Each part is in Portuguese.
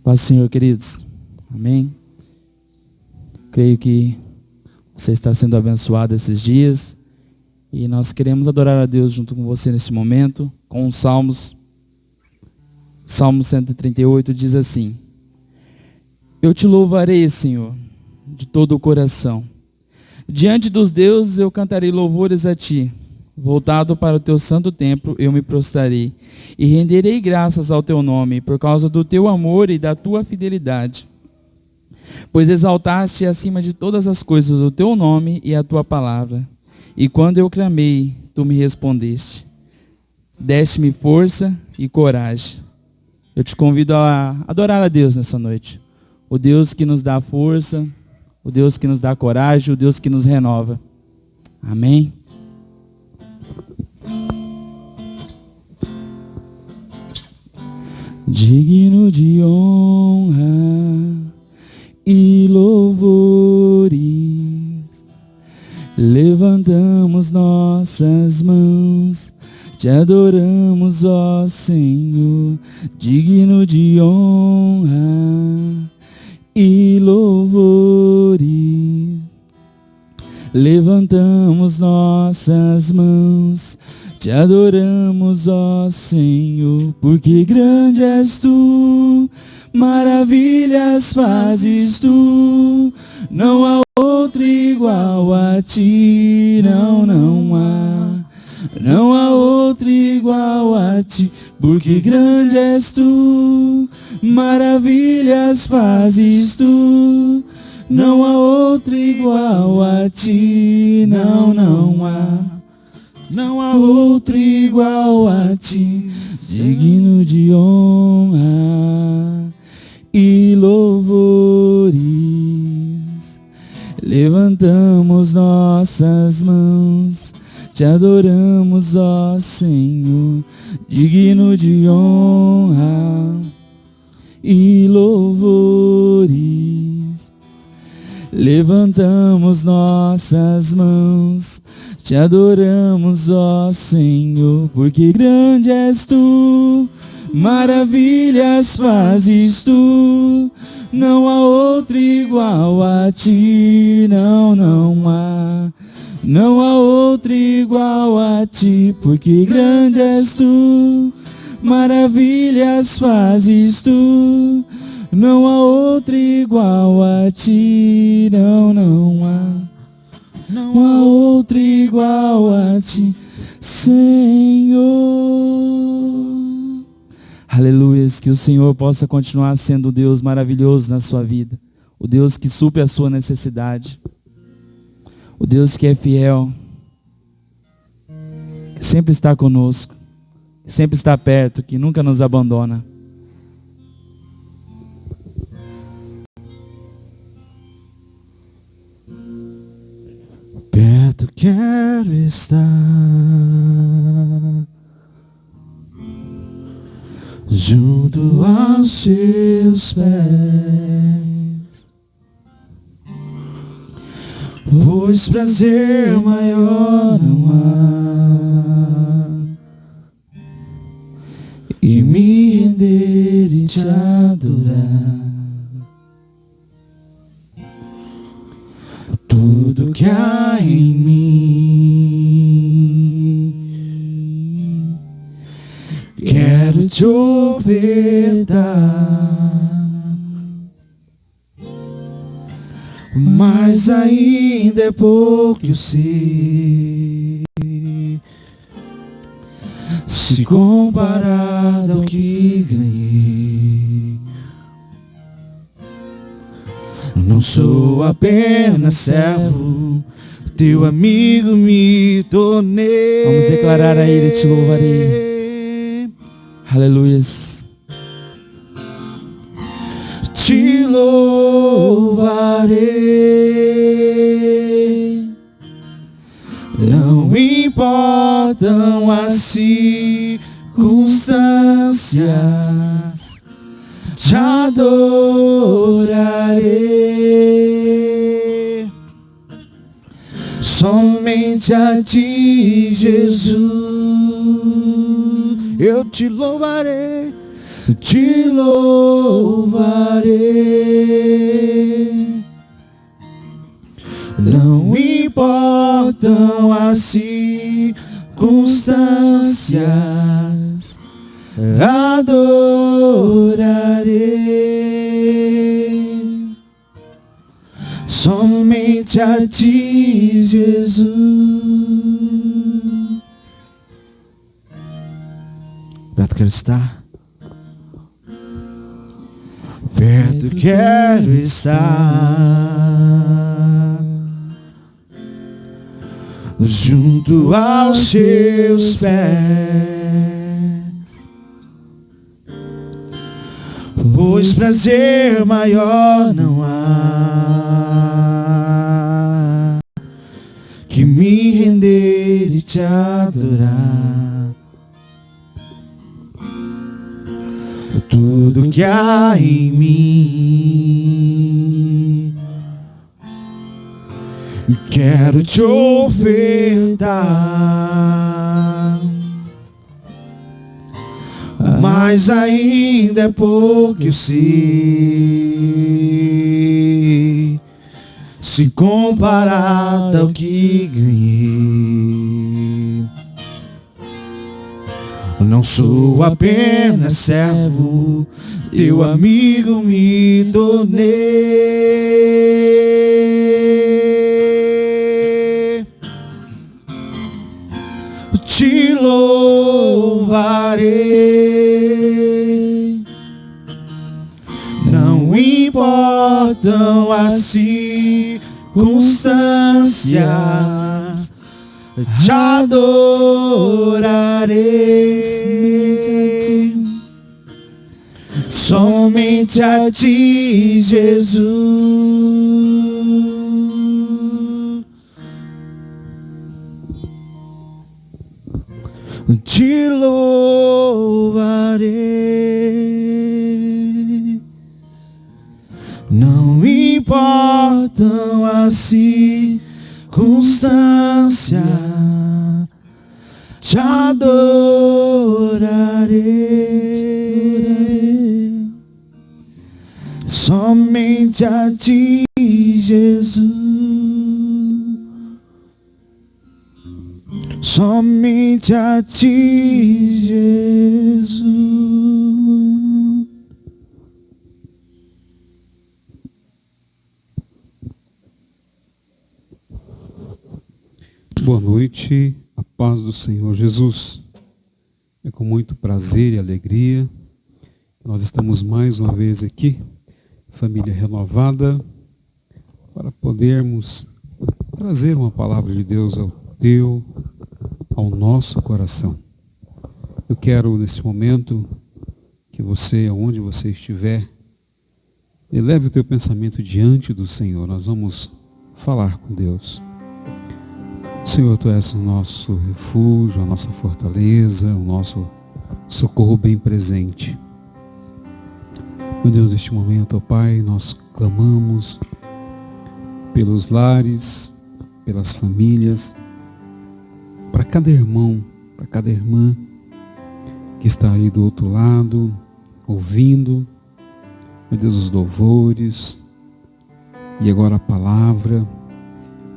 Paz do Senhor, queridos. Amém. Creio que você está sendo abençoado esses dias. E nós queremos adorar a Deus junto com você nesse momento, com os salmos. Salmo 138 diz assim: Eu te louvarei, Senhor, de todo o coração. Diante dos deuses eu cantarei louvores a ti. Voltado para o teu santo templo, eu me prostrarei e renderei graças ao teu nome, por causa do teu amor e da tua fidelidade. Pois exaltaste acima de todas as coisas o teu nome e a tua palavra. E quando eu clamei, tu me respondeste. Deste-me força e coragem. Eu te convido a adorar a Deus nessa noite. O Deus que nos dá força, o Deus que nos dá coragem, o Deus que nos renova. Amém? Digno de honra e louvores, levantamos nossas mãos, te adoramos, ó Senhor. Digno de honra e louvores, levantamos nossas mãos, te adoramos, ó Senhor, porque grande és tu, maravilhas fazes tu, não há outro igual a ti, não há outro igual a ti, porque grande és tu, maravilhas fazes tu, não há outro igual a ti, não há outro igual a ti, digno de honra e louvores. Levantamos nossas mãos, te adoramos, ó Senhor, digno de honra e louvores. Levantamos nossas mãos, te adoramos, ó Senhor, porque grande és tu, maravilhas fazes tu, não há outro igual a ti, não há outro igual a ti, porque grande és tu, maravilhas fazes tu, não há outro igual a ti, não há outro igual a ti, Senhor. Aleluias, que o Senhor possa continuar sendo o Deus maravilhoso na sua vida, o Deus que supre a sua necessidade, o Deus que é fiel, que sempre está conosco, que sempre está perto, que nunca nos abandona. Perto quero estar, junto aos seus pés, pois prazer maior não há, e me render e te adorar. Tudo que há em mim, quero te ofertar, mas ainda é pouco eu sei, se comparado ao que ganhei. Não sou apenas servo, teu amigo me tornei. Vamos declarar a Ele, te louvarei. Aleluias. Te louvarei. Não importam as circunstâncias, te adorarei, somente a ti, Jesus, eu te louvarei, te louvarei. Não importam as circunstâncias, adorarei somente a ti, Jesus. Perto quero estar, perto quero estar, junto aos seus pés, pois prazer maior não há que me render e te adorar. Tudo que há em mim quero te ofertar, mas ainda é pouco, eu sei, se comparado ao que ganhei. Não sou apenas servo, teu amigo me tornei. Te louvarei. Não importam as circunstâncias, te adorarei somente a ti, Jesus. Te louvarei. Não importam as circunstâncias, te adorarei somente a ti, Jesus. Somente a ti, Jesus. Boa noite, a paz do Senhor Jesus. É com muito prazer e alegria que nós estamos mais uma vez aqui, família renovada, para podermos trazer uma palavra de Deus ao nosso coração. Eu quero nesse momento que você, aonde você estiver, eleve o teu pensamento diante do Senhor. Nós vamos falar com Deus. Senhor, Tu és o nosso refúgio, a nossa fortaleza, o nosso socorro bem presente. Meu Deus, neste momento, ó Pai, nós clamamos pelos lares, pelas famílias, para cada irmão, para cada irmã que está ali do outro lado, ouvindo, meu Deus, os louvores, e agora a palavra.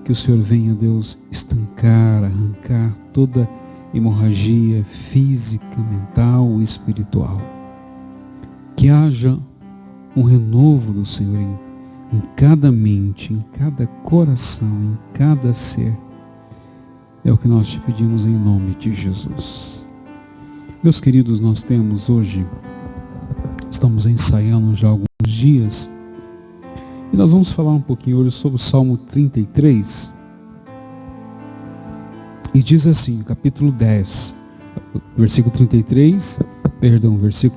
Que o Senhor venha, Deus, estancar, arrancar toda hemorragia física, mental e espiritual. Que haja um renovo do Senhor em cada mente, em cada coração, em cada ser. É o que nós te pedimos em nome de Jesus. Meus queridos, nós temos hoje, estamos ensaiando já há alguns dias, e nós vamos falar um pouquinho hoje sobre o Salmo 33. E diz assim, capítulo 10, versículo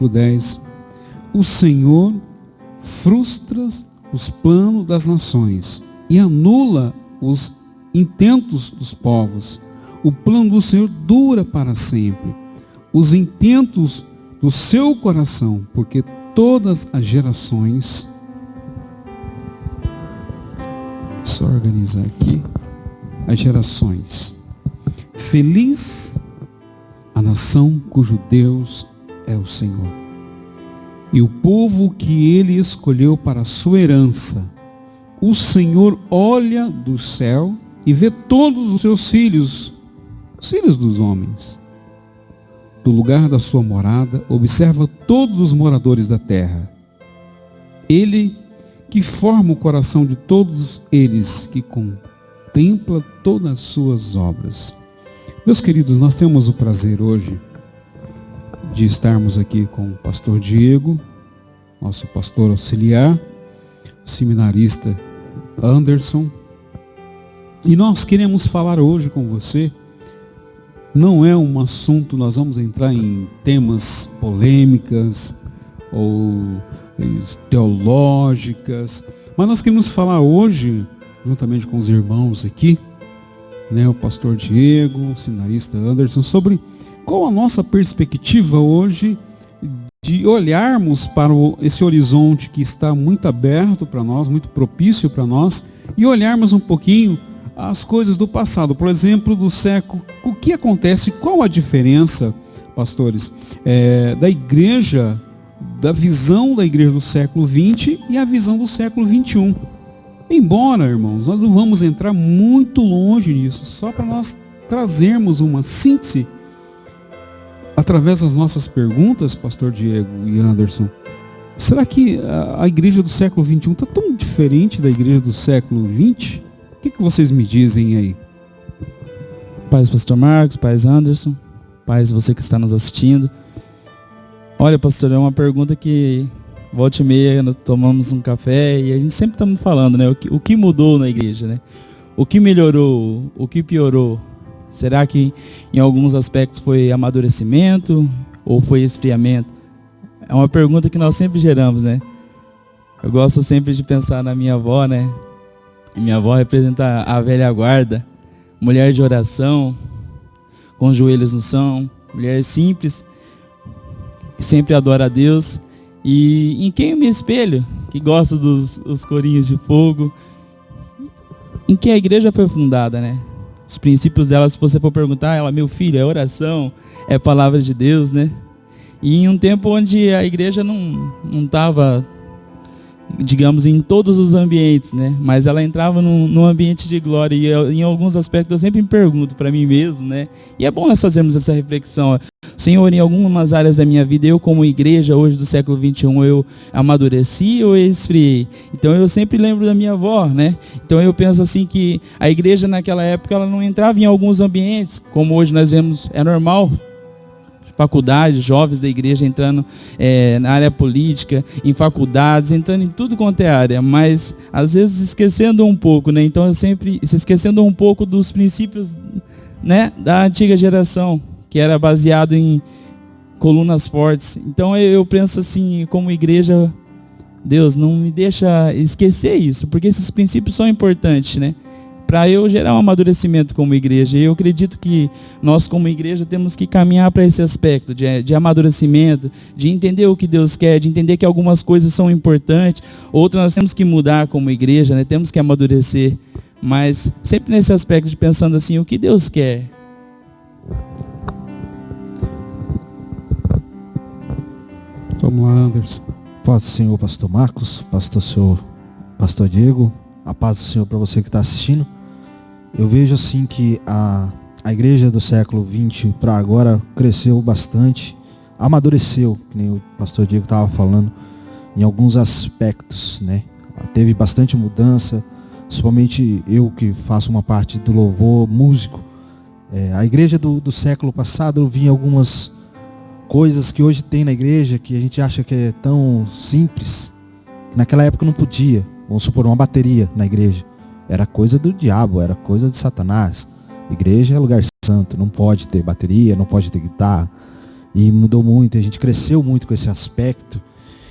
10. O Senhor frustra os planos das nações e anula os intentos dos povos. O plano do Senhor dura para sempre. Os intentos do seu coração, porque todas as gerações... Só organizar aqui as gerações. Feliz a nação cujo Deus é o Senhor. e o povo que ele escolheu para a sua herança. O Senhor olha do céu e vê todos os seus filhos, os filhos dos homens. Do lugar da sua morada, observa todos os moradores da terra. Ele que forma o coração de todos eles, que contempla todas as suas obras. Meus queridos, nós temos o prazer hoje de estarmos aqui com o pastor Diego, nosso pastor auxiliar, o seminarista Anderson, e nós queremos falar hoje com você. Não é um assunto, nós vamos entrar em temas polêmicas ou teológicas, mas nós queremos falar hoje, juntamente com os irmãos aqui, né, o pastor Diego, o seminarista Anderson, sobre qual a nossa perspectiva hoje de olharmos para esse horizonte que está muito aberto para nós, muito propício para nós, e olharmos um pouquinho as coisas do passado, por exemplo, do século. O que acontece, qual a diferença, pastores, da igreja, da visão da igreja do século XX e a visão do século XXI? Embora, irmãos, nós não vamos entrar muito longe nisso, só para nós trazermos uma síntese através das nossas perguntas, pastor Diego e Anderson. Será que a igreja do século XXI está tão diferente da igreja do século XX? O que vocês me dizem aí? Paz, pastor Marcos, paz Anderson, paz você que está nos assistindo. Olha, pastor, é uma pergunta que volta e meia nós tomamos um café e a gente sempre estamos falando, né? O que mudou na igreja, né? O que melhorou, o que piorou? Será que em alguns aspectos foi amadurecimento ou foi esfriamento? É uma pergunta que nós sempre geramos, né? Eu gosto sempre de pensar na minha avó, né? E minha avó representa a velha guarda, mulher de oração, com os joelhos no chão, mulher simples, que sempre adora a Deus. E em quem eu me espelho, que gosta dos corinhos de fogo, em que a igreja foi fundada, né? Os princípios dela, se você for perguntar, ela, meu filho, é oração, é palavra de Deus, né? E em um tempo onde a igreja não estava, digamos, em todos os ambientes, né? Mas ela entrava num ambiente de glória. E em alguns aspectos eu sempre me pergunto para mim mesmo, né? E é bom nós fazermos essa reflexão. Senhor, em algumas áreas da minha vida, eu como igreja hoje do século XXI, eu amadureci ou eu esfriei? Então eu sempre lembro da minha avó, né? Então eu penso assim que a igreja naquela época, ela não entrava em alguns ambientes, como hoje nós vemos, é normal. Faculdades, jovens da igreja entrando na área política, em faculdades, entrando em tudo quanto é área, mas às vezes esquecendo um pouco, né? Então eu sempre se esquecendo um pouco dos princípios, né, da antiga geração, que era baseado em colunas fortes. Então eu penso assim, como igreja, Deus, não me deixa esquecer isso, porque esses princípios são importantes, né? Para eu gerar um amadurecimento como igreja. E eu acredito que nós como igreja temos que caminhar para esse aspecto de amadurecimento, de entender o que Deus quer, de entender que algumas coisas são importantes, outras nós temos que mudar como igreja, né? Temos que amadurecer, mas sempre nesse aspecto de pensando assim, o que Deus quer. Vamos lá, Anderson. Paz do Senhor, pastor Marcos, pastor Diego, a paz do Senhor para você que está assistindo. Eu vejo assim que a igreja do século XX para agora cresceu bastante, amadureceu, que nem o pastor Diego estava falando, em alguns aspectos, né? Teve bastante mudança, principalmente eu que faço uma parte do louvor, músico. A igreja do século passado, eu vi algumas coisas que hoje tem na igreja, que a gente acha que é tão simples, naquela época não podia. Vamos supor, uma bateria na igreja. Era coisa do diabo, era coisa de Satanás. Igreja é lugar santo, não pode ter bateria, não pode ter guitarra. E mudou muito, a gente cresceu muito com esse aspecto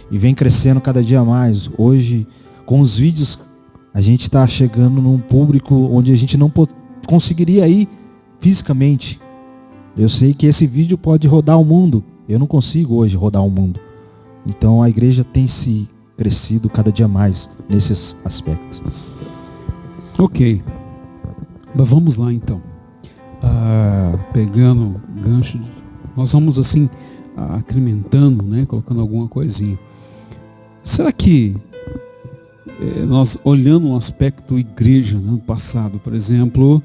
e vem crescendo cada dia mais. Hoje, com os vídeos, a gente está chegando num público onde a gente não conseguiria ir fisicamente. Eu sei que esse vídeo pode rodar o mundo. Eu não consigo hoje rodar o mundo. Então a igreja tem se crescido cada dia mais nesses aspectos. Ok. Mas vamos lá então. Pegando o gancho, nós vamos assim, acrementando, né? Colocando alguma coisinha. Será que nós, olhando um aspecto igreja, né, no passado, por exemplo,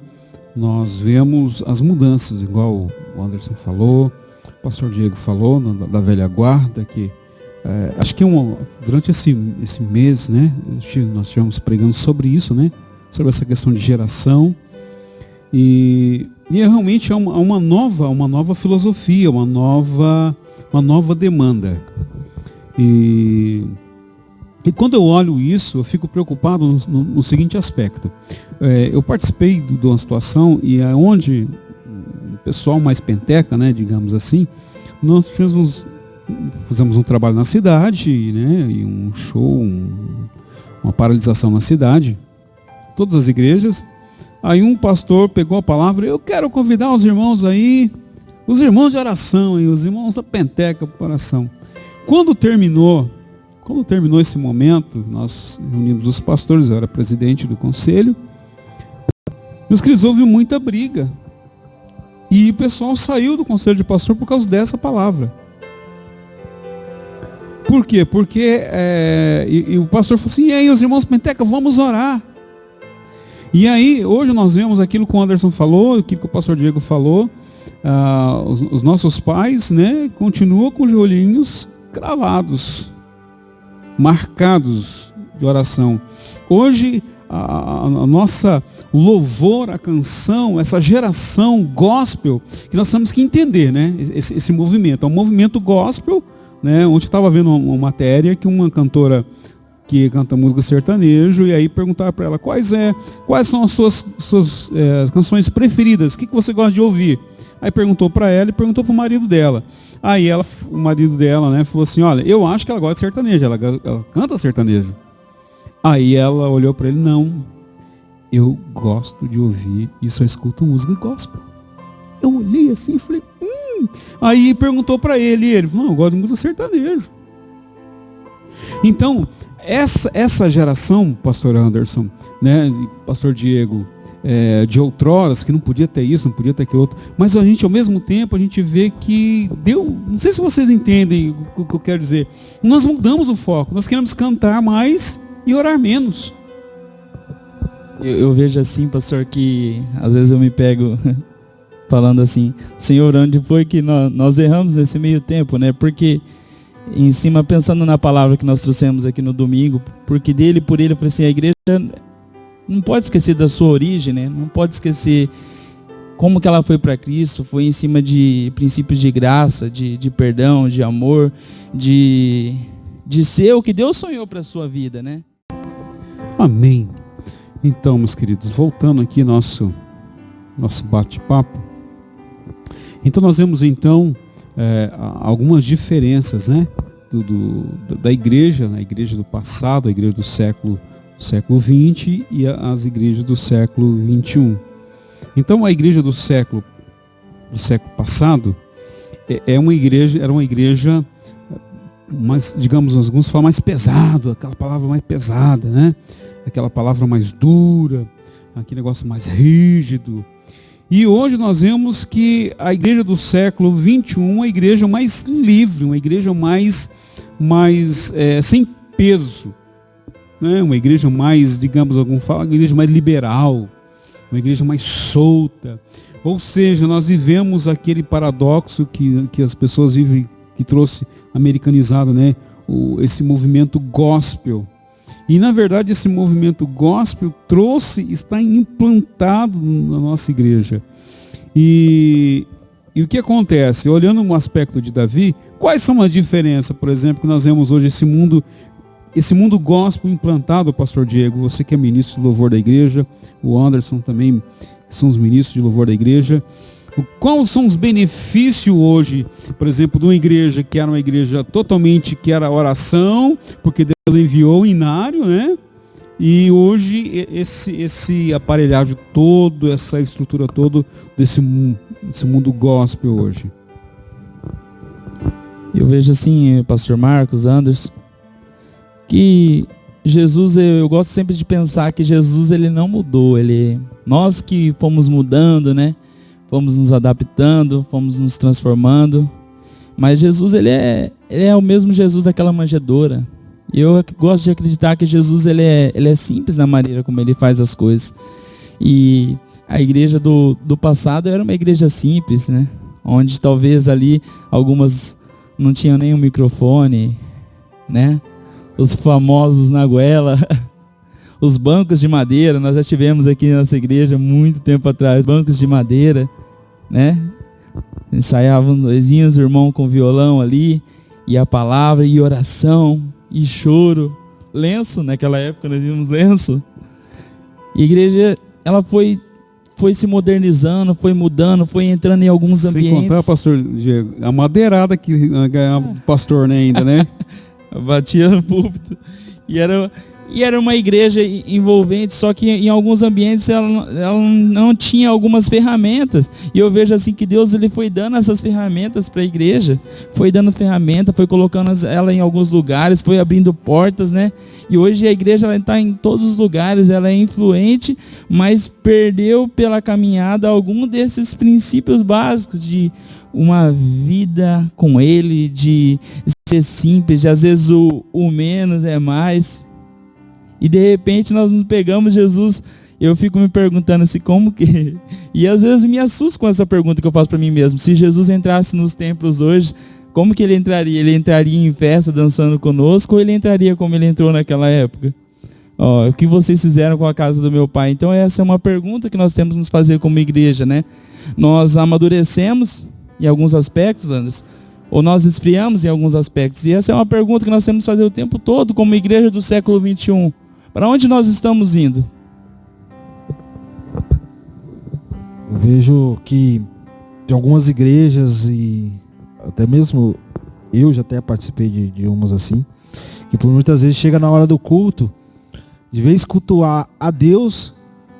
nós vemos as mudanças, igual o Anderson falou, o pastor Diego falou, da velha guarda, que acho que durante esse mês, né, nós estivemos pregando sobre isso, né, sobre essa questão de geração, e realmente é uma nova filosofia, uma nova demanda. E quando eu olho isso, eu fico preocupado no seguinte aspecto. Eu participei de uma situação e é onde o pessoal mais penteca, né, digamos assim, nós fizemos um trabalho na cidade, né, e um show, uma paralisação na cidade, todas as igrejas. Aí um pastor pegou a palavra: eu quero convidar os irmãos aí, os irmãos de oração, e os irmãos da penteca para oração. Quando terminou esse momento, nós reunimos os pastores, eu era presidente do conselho. Meus queridos, houve muita briga. E o pessoal saiu do conselho de pastor por causa dessa palavra. Por quê? Porque e o pastor falou assim: e aí, os irmãos penteca, vamos orar. E aí, hoje nós vemos aquilo que o Anderson falou, aquilo que o pastor Diego falou, os nossos pais, né, continuam com os olhinhos cravados, marcados de oração. Hoje, a nossa louvor, a canção, essa geração gospel, que nós temos que entender, né, esse movimento. É um movimento gospel, né, onde eu estava vendo uma matéria que uma cantora que canta música sertanejo, e aí perguntaram para ela quais são as suas canções preferidas, o que você gosta de ouvir. Aí perguntou para ela e perguntou para o marido dela. Aí o marido dela, né, falou assim: olha, eu acho que ela gosta de sertanejo, ela canta sertanejo. Aí ela olhou para ele: não, eu gosto de ouvir e só escuto música gospel. Eu olhei assim e falei: Aí perguntou para ele, e ele falou: não, eu gosto de música sertanejo. Então, essa geração, pastor Anderson, né, pastor Diego, de outroras, que não podia ter isso, não podia ter aquilo outro, mas a gente, ao mesmo tempo, a gente vê que não sei se vocês entendem o que eu quero dizer, nós mudamos o foco, nós queremos cantar mais e orar menos. Eu vejo assim, pastor, que às vezes eu me pego falando assim: Senhor, onde foi que nós erramos nesse meio tempo, né? Porque em cima, pensando na palavra que nós trouxemos aqui no domingo, porque dele, por ele, eu falei assim: a igreja não pode esquecer da sua origem, né? Não pode esquecer como que ela foi para Cristo, foi em cima de princípios de graça, de perdão, de amor, de ser o que Deus sonhou para a sua vida, né? Amém. Então, meus queridos, voltando aqui nosso bate-papo, então nós vemos algumas diferenças, né, da igreja, a igreja do passado, a igreja do século XX e as igrejas do século XXI. Então a igreja do século passado era uma igreja mais, digamos, alguns falam mais pesado, aquela palavra mais pesada, né? Aquela palavra mais dura, aquele negócio mais rígido. E hoje nós vemos que a igreja do século XXI é uma igreja mais livre, uma igreja mais sem peso, né? Uma igreja mais, digamos, alguns falam, uma igreja mais liberal, uma igreja mais solta. Ou seja, nós vivemos aquele paradoxo que as pessoas vivem, que trouxe americanizado, né? Esse movimento gospel. E na verdade esse movimento gospel está implantado na nossa igreja. E o que acontece? Olhando um aspecto de Davi, quais são as diferenças, por exemplo, que nós vemos hoje esse mundo gospel implantado, pastor Diego, você que é ministro de louvor da igreja, o Anderson também, que são os ministros de louvor da igreja. Quais são os benefícios hoje, por exemplo, de uma igreja que era uma igreja totalmente, que era oração, porque Deus enviou o inário, né? E hoje esse aparelhagem todo, essa estrutura toda desse mundo gospel hoje. Eu vejo assim, pastor Marcos, Anderson, que Jesus, eu gosto sempre de pensar que Jesus, ele não mudou, nós que fomos mudando, né? Fomos nos adaptando, fomos nos transformando. Mas Jesus, ele é o mesmo Jesus daquela manjedoura. E eu gosto de acreditar que Jesus ele é simples na maneira como ele faz as coisas. E a igreja do passado era uma igreja simples, né? Onde talvez ali algumas não tinham nem um microfone, né? Os famosos na goela, os bancos de madeira, nós já tivemos aqui na nossa igreja muito tempo atrás, bancos de madeira, né? Ensaiavam doisinhos, o irmão com violão ali, e a palavra, e oração, e choro, lenço, naquela época nós vimos lenço. E a igreja, ela foi se modernizando, foi mudando, foi entrando em alguns ambientes. Sem contar, pastor Diego, a madeirada que ganhava do pastor, né, ainda, né? Batia no púlpito. E era uma igreja envolvente, só que em alguns ambientes ela não tinha algumas ferramentas. E eu vejo assim que Deus ele foi dando essas ferramentas para a igreja. Foi dando ferramenta, foi colocando ela em alguns lugares, foi abrindo portas, né? E hoje a igreja está em todos os lugares, ela é influente, mas perdeu pela caminhada algum desses princípios básicos de uma vida com Ele, de ser simples, de às vezes o menos é mais. E de repente nós nos pegamos Jesus, eu fico me perguntando assim, como que... E às vezes me assusto com essa pergunta que eu faço para mim mesmo. Se Jesus entrasse nos templos hoje, como que ele entraria? Ele entraria em festa dançando conosco ou ele entraria como ele entrou naquela época? O que vocês fizeram com a casa do meu pai? Então essa é uma pergunta que nós temos que nos fazer como igreja, né? Nós amadurecemos em alguns aspectos, Anderson, ou nós esfriamos em alguns aspectos. E essa é uma pergunta que nós temos que fazer o tempo todo como igreja do século XXI. Para onde nós estamos indo? Eu vejo que de algumas igrejas, e até mesmo eu já até participei de umas assim, que por muitas vezes chega na hora do culto, de vez cultuar a Deus,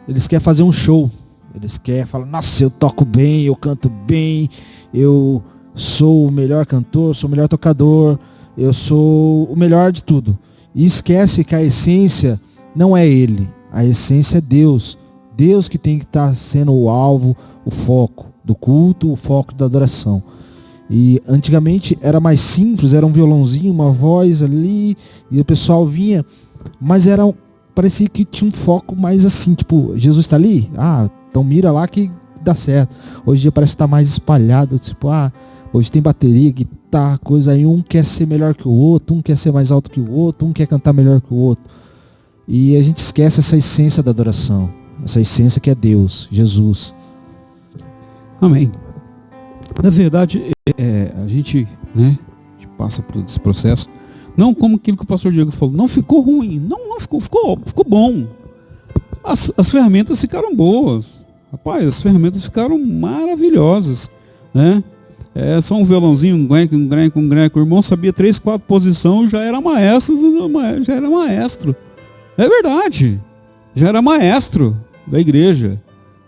eles querem fazer um show. Eles querem falar, nossa, eu toco bem, eu canto bem, eu sou o melhor cantor, sou o melhor tocador, eu sou o melhor de tudo. E esquece que a essência não é ele, a essência é Deus. Deus que tem que estar sendo o alvo, o foco do culto, o foco da adoração. E antigamente era mais simples, era um violãozinho, uma voz ali, e o pessoal vinha, mas parecia que tinha um foco mais assim, tipo, Jesus está ali? Então mira lá que dá certo. Hoje em dia parece que está mais espalhado, tipo, hoje tem bateria, guitarra, coisa aí, um quer ser melhor que o outro, um quer ser mais alto que o outro, um quer cantar melhor que o outro. E a gente esquece essa essência da adoração, essa essência que é Deus, Jesus. Amém. Na verdade, a gente passa por esse processo, não como aquilo que o pastor Diego falou, não ficou ruim, não ficou bom. As ferramentas ficaram boas. Rapaz, as ferramentas ficaram maravilhosas, né? Só um violãozinho, um greco. O irmão sabia 3, 4 posições, já era maestro. É verdade. Já era maestro da igreja.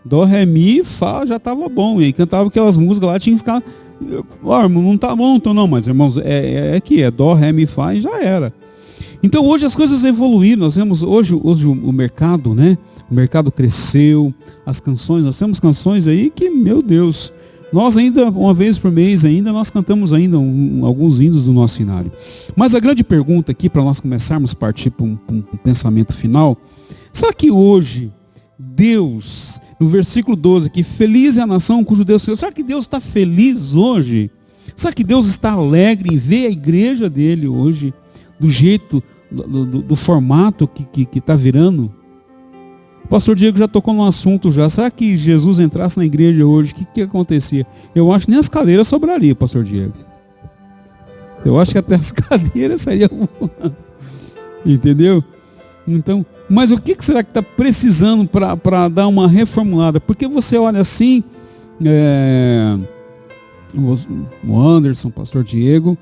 Dó, ré, mi, fá, já estava bom. E aí cantava aquelas músicas lá, tinha que ficar... irmão, não tá bom, então não, mas irmãos, é dó, ré, mi, fá e já era. Então hoje as coisas evoluíram. Nós vemos hoje o mercado, né? O mercado cresceu, as canções, nós temos canções aí que, meu Deus, nós ainda, uma vez por mês ainda, nós cantamos ainda alguns hinos do nosso cenário. Mas a grande pergunta aqui, para nós começarmos a partir para um pensamento final, será que hoje Deus, no versículo 12 aqui, feliz é a nação cujo Deus é Senhor, será que Deus está feliz hoje? Será que Deus está alegre em ver a igreja dele hoje, do jeito, do formato que está virando? O pastor Diego já tocou no assunto já. Será que Jesus entrasse na igreja hoje, o que acontecia? Eu acho que nem as cadeiras sobrariam, pastor Diego. Eu acho que até as cadeiras sairiam voando. Entendeu? Então, mas o que será que está precisando para dar uma reformulada? Porque você olha assim, o Anderson, o pastor Diego,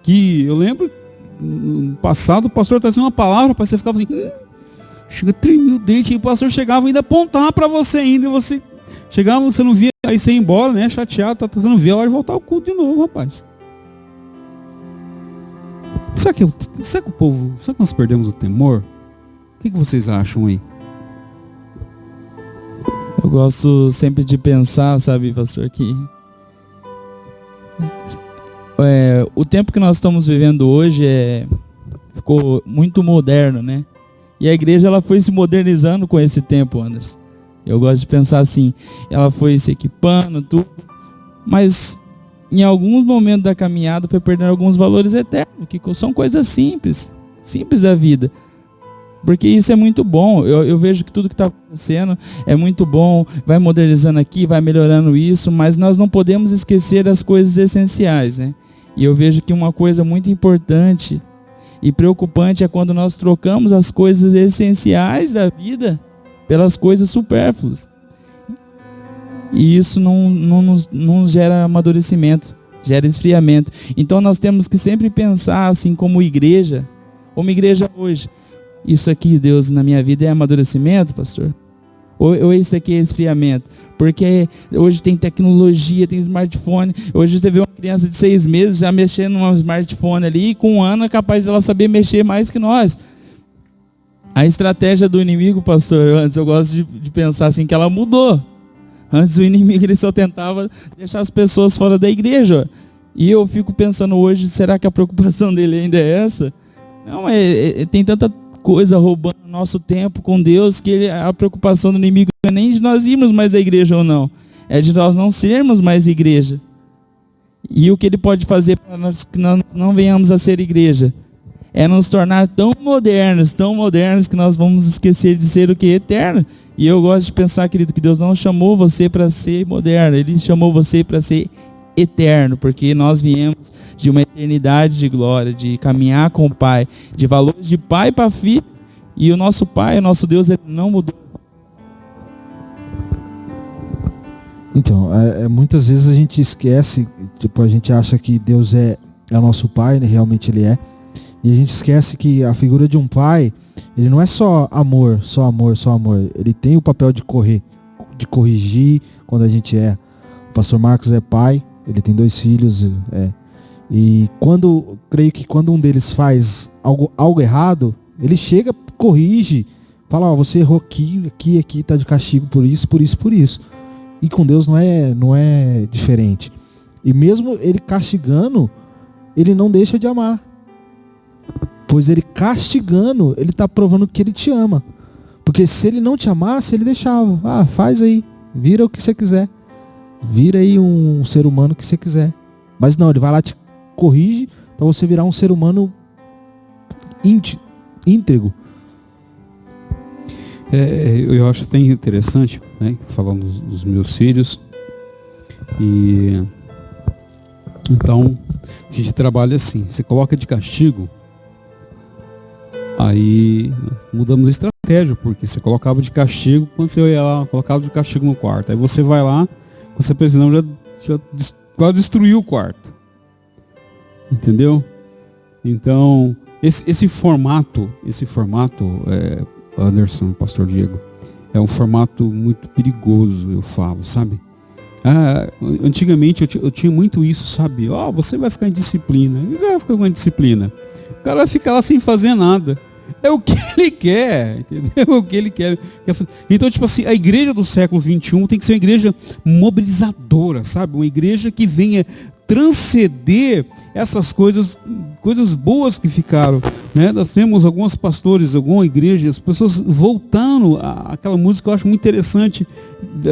que eu lembro, no passado o pastor trazia uma palavra, para você ficava assim... Chega, tremia o dente, e o pastor chegava ainda a apontar para você ainda, e você chegava, você não via, aí você ia embora, né, chateado, você não via a hora de voltar ao culto de novo, rapaz. Será que o povo, será que nós perdemos o temor? O que vocês acham aí? Eu gosto sempre de pensar, sabe, pastor, que o tempo que nós estamos vivendo hoje ficou muito moderno, né? E a igreja ela foi se modernizando com esse tempo, Anderson. Eu gosto de pensar assim, ela foi se equipando, tudo, mas em alguns momentos da caminhada foi perdendo alguns valores eternos, que são coisas simples da vida. Porque isso é muito bom, eu vejo que tudo que está acontecendo é muito bom, vai modernizando aqui, vai melhorando isso, mas nós não podemos esquecer as coisas essenciais, né? E eu vejo que uma coisa muito importante e preocupante é quando nós trocamos as coisas essenciais da vida pelas coisas supérfluas. E isso não gera amadurecimento, gera esfriamento. Então nós temos que sempre pensar assim como igreja hoje. Isso aqui, Deus, na minha vida é amadurecimento, pastor? Ou isso aqui é esfriamento? Porque hoje tem tecnologia, tem smartphone. Hoje você vê uma criança de 6 meses já mexendo num smartphone ali, e com 1 ano é capaz dela saber mexer mais que nós. A estratégia do inimigo, pastor, antes eu gosto de pensar assim, que ela mudou. Antes o inimigo ele só tentava deixar as pessoas fora da igreja. E eu fico pensando hoje, será que a preocupação dele ainda é essa? Não, tem tanta coisa roubando nosso tempo com Deus, que a preocupação do inimigo não é nem de nós irmos mais à igreja ou não, é de nós não sermos mais igreja. E o que ele pode fazer para nós que nós não venhamos a ser igreja é nos tornar tão modernos que nós vamos esquecer de ser o que? Eterno. E eu gosto de pensar, querido, que Deus não chamou você para ser moderno, Ele chamou você para ser eterno, porque nós viemos de uma eternidade de glória, de caminhar com o Pai, de valores de pai para filho, e o nosso Pai, o nosso Deus, Ele não mudou. Então, muitas vezes a gente esquece, tipo, a gente acha que Deus é o nosso Pai, né? Realmente Ele é, e a gente esquece que a figura de um pai, ele não é só amor, ele tem o papel de corrigir quando a gente erra. O pastor Marcos é pai, ele tem 2 filhos, e creio que quando um deles faz algo errado, ele chega, corrige, fala, você errou aqui tá de castigo por isso. E com Deus não é diferente. E mesmo ele castigando, ele não deixa de amar. Pois ele castigando, ele está provando que ele te ama. Porque se ele não te amasse, ele deixava. Faz aí, vira o que você quiser. Vira aí um ser humano que você quiser. Mas não, ele vai lá te corrige para você virar um ser humano íntegro. Eu acho até interessante, né, falando dos meus filhos. E então a gente trabalha assim, você coloca de castigo, aí mudamos a estratégia, porque você colocava de castigo, quando você ia lá, colocava de castigo no quarto, aí você vai lá, você pensa, não, já quase destruiu o quarto, entendeu? Então esse formato Anderson, pastor Diego, é um formato muito perigoso, eu falo, sabe? Antigamente eu tinha muito isso, sabe? Você vai ficar em disciplina. E vai ficar com disciplina. O cara vai ficar lá sem fazer nada. É o que ele quer, entendeu? É o que ele quer. Então, tipo assim, a igreja do século XXI tem que ser uma igreja mobilizadora, sabe? Uma igreja que venha transcender essas coisas boas que ficaram, né? Nós temos alguns pastores, alguma igreja, as pessoas voltando àquela música que eu acho muito interessante,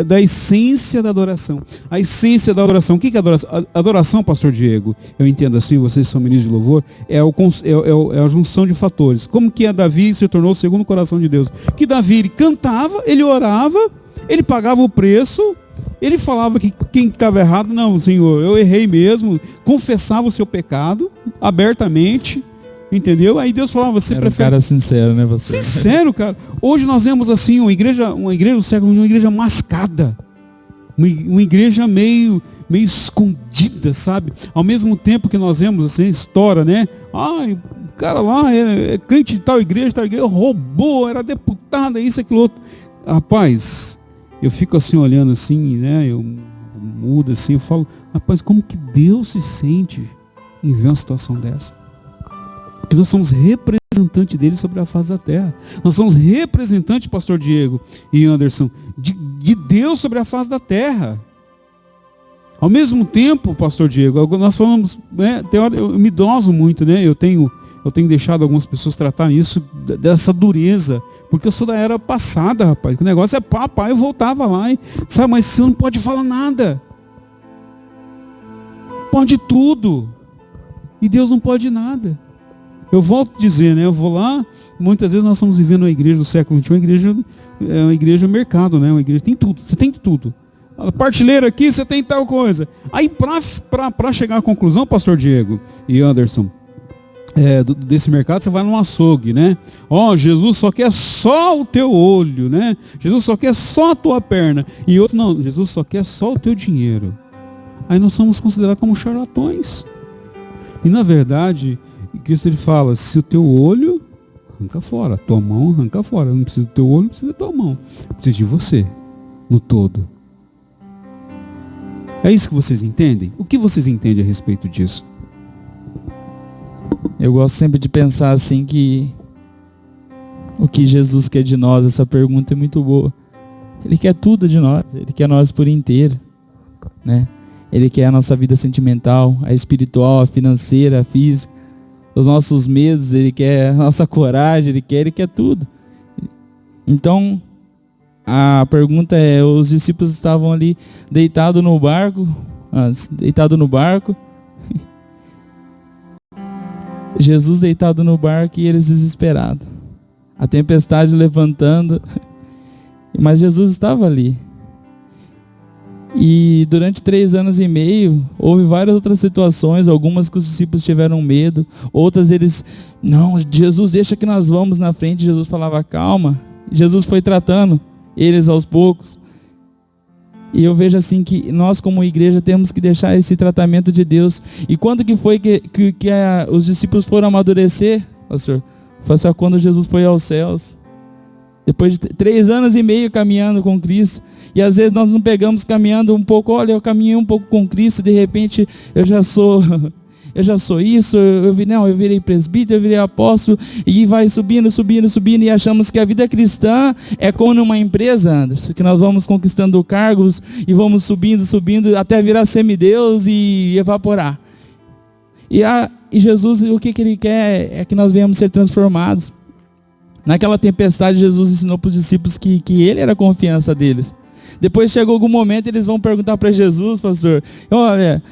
da essência da adoração. A essência da adoração. O que é adoração? Adoração, pastor Diego, eu entendo assim, vocês são ministros de louvor, é a junção de fatores. Como que Davi se tornou o segundo coração de Deus? Que Davi, ele cantava, ele orava, ele pagava o preço, ele falava que quem estava errado, não, Senhor, eu errei mesmo, confessava o seu pecado abertamente, entendeu? Aí Deus falava, você prefere... um cara sincero, né, você? Sincero, cara. Hoje nós vemos assim, uma igreja do século, uma igreja mascada, uma igreja meio escondida, sabe? Ao mesmo tempo que nós vemos assim, história, né? O cara lá é crente de tal igreja, roubou, era deputado, isso, aquilo outro. Rapaz, eu fico assim olhando assim, né? Eu mudo assim, eu falo, rapaz, como que Deus se sente em ver uma situação dessa? Porque nós somos representantes dele sobre a face da terra. Nós somos representantes, pastor Diego e Anderson, de Deus sobre a face da terra. Ao mesmo tempo, pastor Diego, nós falamos, né, eu me idoso muito, né? Eu tenho eu tenho deixado algumas pessoas tratarem isso dessa dureza, porque eu sou da era passada, rapaz. O negócio é papai, eu voltava lá, sabe, mas você não pode falar nada. Pode tudo. E Deus não pode nada. Eu volto a dizer, né? Eu vou lá, muitas vezes nós estamos vivendo uma igreja do século XXI, uma igreja mercado, né? Uma igreja tem tudo, você tem tudo. A partilheira aqui, você tem tal coisa. Aí para chegar à conclusão, pastor Diego e Anderson, desse mercado, você vai num açougue, né? Jesus só quer só o teu olho, né? Jesus só quer só a tua perna. E outros, não, Jesus só quer só o teu dinheiro. Aí nós somos considerados como charlatões. E na verdade, Cristo ele fala, se o teu olho, arranca fora, a tua mão arranca fora. Não precisa do teu olho, não precisa da tua mão. Precisa de você, no todo. É isso que vocês entendem? O que vocês entendem a respeito disso? Eu gosto sempre de pensar assim que o que Jesus quer de nós, essa pergunta é muito boa. Ele quer tudo de nós, Ele quer nós por inteiro, né? Ele quer a nossa vida sentimental, a espiritual, a financeira, a física, os nossos medos, Ele quer a nossa coragem, Ele quer tudo. Então, a pergunta é, os discípulos estavam ali deitados no barco, Jesus deitado no barco e eles desesperados. A tempestade levantando, mas Jesus estava ali. E durante 3 anos e meio, houve várias outras situações, algumas que os discípulos tiveram medo, outras eles, não, Jesus deixa que nós vamos na frente, Jesus falava calma, Jesus foi tratando eles aos poucos. E eu vejo assim que nós como igreja temos que deixar esse tratamento de Deus. E quando que foi que os discípulos foram amadurecer, pastor? Foi só quando Jesus foi aos céus. Depois de 3 anos e meio caminhando com Cristo. E às vezes nós não pegamos caminhando um pouco, olha, eu caminhei um pouco com Cristo, de repente eu já sou isso, eu virei presbítero, eu virei apóstolo, e vai subindo, e achamos que a vida cristã é como numa empresa, Anderson, que nós vamos conquistando cargos, e vamos subindo, até virar semideus e evaporar. E Jesus, o que Ele quer é que nós venhamos ser transformados. Naquela tempestade, Jesus ensinou para os discípulos que Ele era a confiança deles. Depois chegou algum momento, eles vão perguntar para Jesus, pastor, olha,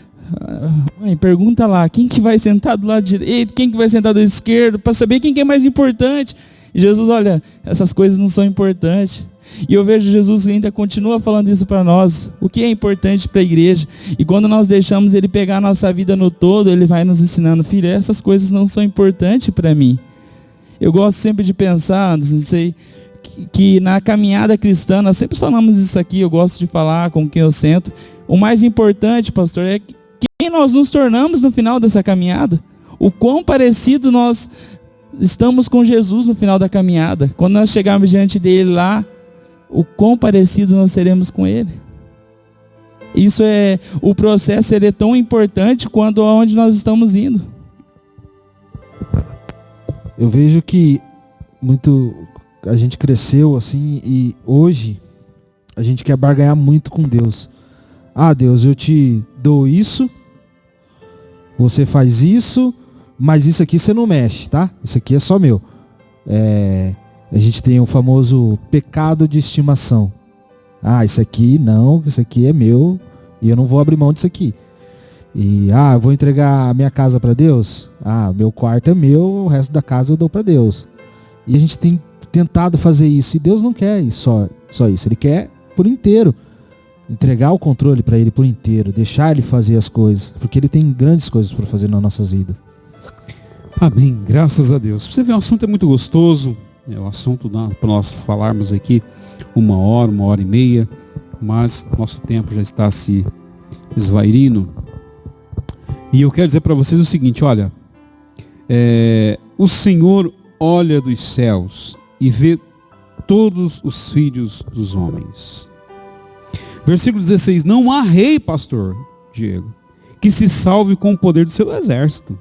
mãe, pergunta lá, quem que vai sentar do lado direito, quem que vai sentar do lado esquerdo, para saber quem que é mais importante. E Jesus, olha, essas coisas não são importantes. E eu vejo Jesus ainda continua falando isso para nós, o que é importante para a igreja. E quando nós deixamos Ele pegar a nossa vida no todo, Ele vai nos ensinando, filho, essas coisas não são importantes para mim. Eu gosto sempre de pensar, não sei, que na caminhada cristã, nós sempre falamos isso aqui, eu gosto de falar com quem eu sento. O mais importante, pastor, é quem nós nos tornamos no final dessa caminhada. O quão parecido nós estamos com Jesus no final da caminhada. Quando nós chegarmos diante dele lá, o quão parecido nós seremos com ele. Isso é, o processo ele é tão importante quanto aonde nós estamos indo. Eu vejo que a gente cresceu assim e hoje a gente quer barganhar muito com Deus. Ah, Deus, eu te dou isso, você faz isso, mas isso aqui você não mexe, tá? Isso aqui é só meu. A gente tem o famoso pecado de estimação. Ah, isso aqui não, isso aqui é meu e eu não vou abrir mão disso aqui. E, eu vou entregar a minha casa para Deus? Meu quarto é meu, o resto da casa eu dou para Deus. E a gente tem tentado fazer isso, e Deus não quer só isso, Ele quer por inteiro. Entregar o controle para Ele por inteiro, deixar Ele fazer as coisas, porque Ele tem grandes coisas para fazer nas nossas vidas. Amém, graças a Deus. Você vê, o assunto é muito gostoso, é o assunto para nós falarmos aqui 1 hora, 1h30, mas nosso tempo já está se esvairindo. E eu quero dizer para vocês o seguinte, olha, o Senhor olha dos céus e vê todos os filhos dos homens. Versículo 16, não há rei, pastor Diego, que se salve com o poder do seu exército.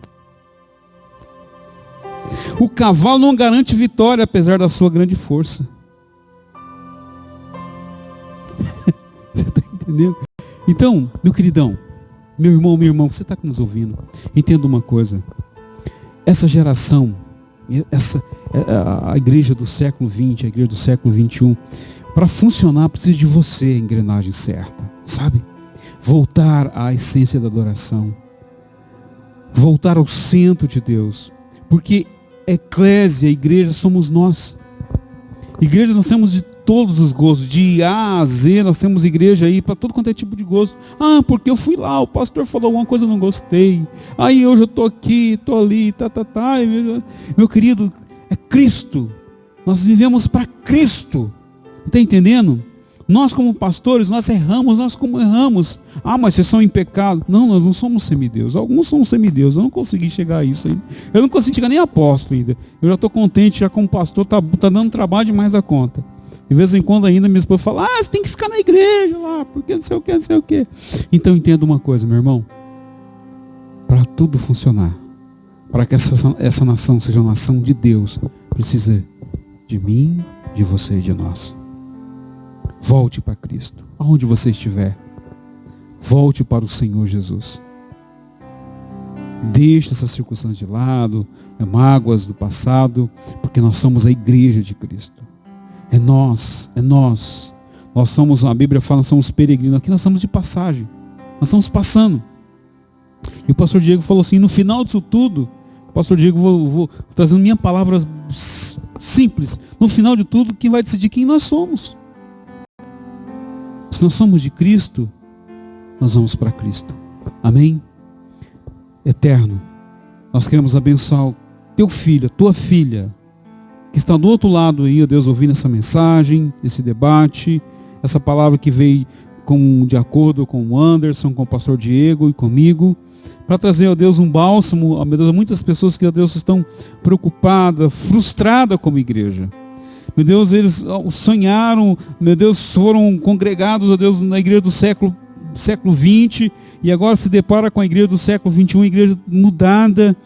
O cavalo não garante vitória, apesar da sua grande força. Você está entendendo? Então, meu queridão, meu irmão, minha irmã, você está nos ouvindo, entenda uma coisa. essa geração, a igreja do século XX, a igreja do século XXI, para funcionar precisa de você, a engrenagem certa, sabe? Voltar à essência da adoração, voltar ao centro de Deus, porque eclésia, igreja, somos nós. Igreja nós temos de todos os gostos, de A a Z, nós temos igreja aí para todo quanto é tipo de gosto. Ah, porque eu fui lá, o pastor falou alguma coisa, eu não gostei. Aí hoje eu estou aqui, estou ali, Meu querido, é Cristo. Nós vivemos para Cristo. Está entendendo? Nós como pastores, nós como erramos. Ah, mas vocês são em pecado. Não, nós não somos semideus. Alguns são semideus. Eu não consegui chegar a isso ainda. Eu não consegui chegar nem a apóstolo ainda. Eu já estou contente, já como pastor, tá dando trabalho demais a conta. De vez em quando ainda minha esposa fala, você tem que ficar na igreja lá, porque não sei o que, não sei o que. Então entenda uma coisa, meu irmão. Para tudo funcionar, para que essa nação seja uma nação de Deus, precisa de mim, de você e de nós. Volte para Cristo, aonde você estiver. Volte para o Senhor Jesus. Deixe essas circunstâncias de lado, mágoas do passado, porque nós somos a igreja de Cristo. É nós. Nós somos, a Bíblia fala, nós somos peregrinos. Aqui nós estamos de passagem. Nós estamos passando. E o pastor Diego falou assim, no final disso tudo, pastor Diego, vou trazendo minhas palavras simples. No final de tudo, quem vai decidir quem nós somos? Se nós somos de Cristo, nós vamos para Cristo. Amém? Eterno, nós queremos abençoar o teu filho, a tua filha, que está do outro lado aí, ó Deus, ouvindo essa mensagem, esse debate, essa palavra que veio de acordo com o Anderson, com o pastor Diego e comigo, para trazer, ó Deus, um bálsamo, ó meu Deus, a muitas pessoas que, ó Deus, estão preocupadas, frustradas como igreja. Meu Deus, eles sonharam, meu Deus, foram congregados, ó Deus, na igreja do século XX, e agora se depara com a igreja do século XXI, uma igreja mudada.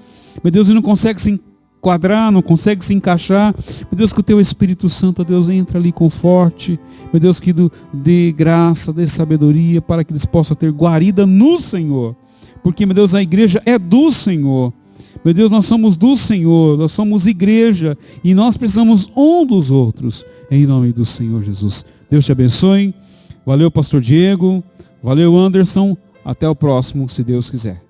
Meu Deus, e não consegue se enquadrar, não consegue se encaixar. Meu Deus, que o teu Espírito Santo, ó Deus, entra ali com forte. Meu Deus, que dê graça, dê sabedoria, para que eles possam ter guarida no Senhor. Porque, meu Deus, a igreja é do Senhor. Meu Deus, nós somos do Senhor, nós somos igreja, e nós precisamos um dos outros, em nome do Senhor Jesus. Deus te abençoe. Valeu, pastor Diego. Valeu, Anderson. Até o próximo, se Deus quiser.